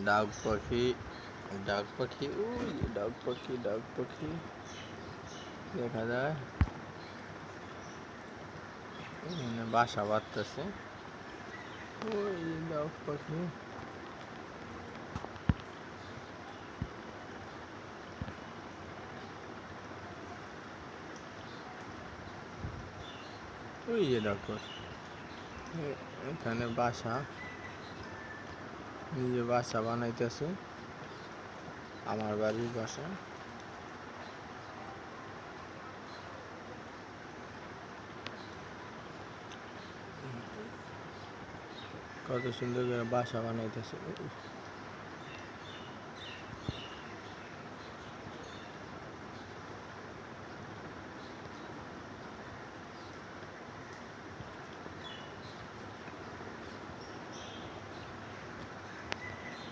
ডাক পাখি, ডাক পাখি, ওই ডাক পাখি, ডাক পাখি দেখা যায়। এখানে বাসা বাঁধতেছে। ওই ডাক পাখি, ওই যে ডাক পাখি এখানে বাসা, নিজে বাসা বানাইতেছে। আমার বাড়ির বাসা। কত সুন্দর করে বাসা বানাইতেছে।